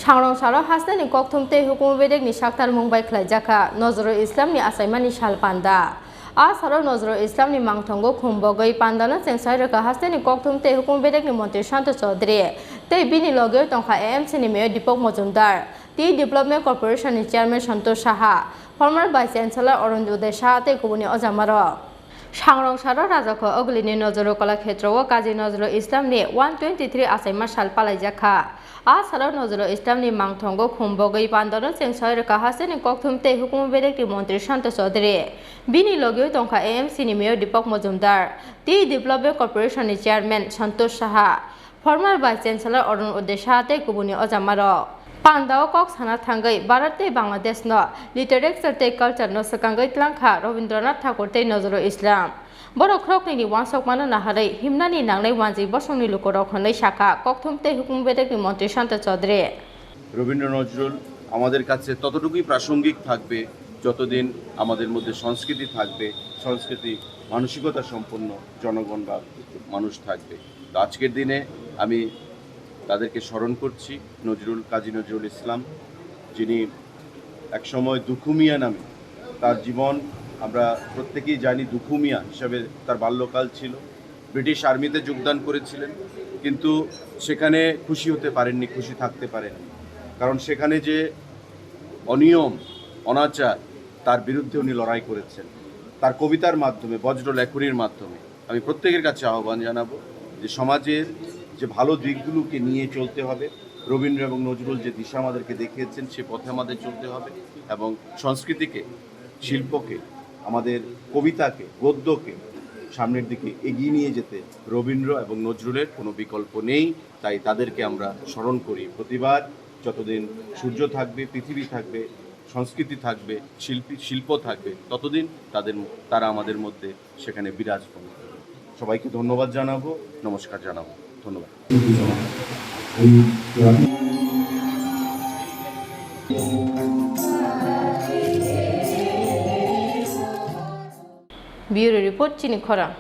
Sangrong Saro Hasteni Kokthum te Hukumu Bedekni Saktharmung bai Khlaijakha Nazrul Islam ni Achaima ni sal Panda. Saro Nazrul Islam ni mangthongo khumbogai Panda na chengsai raka Hasteni Kokthum te Hukumu Bedekni Montri Shanto Chaudhary te bini loge tongkha AMC ni Mayor Deepak Majumdar Tea Development Corporation ni Chairman Santosh Saha former Vice Chancellor Arunduday Saha te kubuni Achaima Sangrong Saro Rajakha Oglini Nazrul Kalakshetra Kazi Nazrul Islam ni 123 Achaima sal Khlaijakha Saro Nazrul Islam ni mangthongo khumbogai Panda chengsai raka Hasteni Kokthum te Hukumu Bedekni Montri Shanto Chaudhary bini loge tongkha AMC ni Mayor Deepak Majumdar Tea Development Corporation ni Chairman Santosh Saha former Vice Chancellor Arunduday Saha te kubuni Achaima Panda kok sana thangai Bharat te Bangladesh no literature te culture no sakangai tlangkha Rabindranath Tagore te Nazrul Islam Borok krokni ni wansok mano naharai himnani nangnai wanji bosongni lukorok khonai shaka Kokthum te Hukumu Bedekni Montri Shanto Chaudhary Rabindra Nazrul আমাদের কাছে ততটুকুই প্রাসঙ্গিক থাকবে যতদিন আমাদের মধ্যে সংস্কৃতি থাকবে সংস্কৃতি মানসিকতা সম্পন্ন জনগণ বা মানুষ থাকবে তো আজকের দিনে আমি তাদেরকে স্মরণ করছি কাজী নজরুল ইসলাম যিনি একসময় দুখুমিয়া নামে তার জীবন আমরা প্রত্যেকেই জানি দুখুমিয়া হিসাবে তার বাল্যকাল ছিল ব্রিটিশ আর্মিতে যোগদান করেছিলেন কিন্তু সেখানে খুশি হতে পারেননি খুশি থাকতে পারেননি কারণ সেখানে যে অনিয়ম অনাচার তার বিরুদ্ধে উনি লড়াই করেছেন তার কবিতার মাধ্যমে বজ্র লেখনীর মাধ্যমে আমি প্রত্যেকের কাছে আহ্বান জানাবো যে সমাজের যে ভালো দিকগুলোকে নিয়ে চলতে হবে রবীন্দ্র এবং নজরুল যে দিশা আমাদেরকে দেখিয়েছেন সে পথে আমাদের চলতে হবে এবং সংস্কৃতিকে শিল্পকে আমাদের কবিতাকে গদ্যকে সামনের দিকে এগিয়ে নিয়ে যেতে রবীন্দ্র এবং নজরুলের কোনো বিকল্প নেই তাই তাদেরকে আমরা স্মরণ করি প্রতিবার যতদিন সূর্য থাকবে পৃথিবী থাকবে সংস্কৃতি থাকবে শিল্প থাকবে ততদিন তারা আমাদের মধ্যে সেখানে বিরাজ করবে সবাইকে ধন্যবাদ জানাবো নমস্কার জানাবো ধন্যবাদ Bureau Report Chini Khorang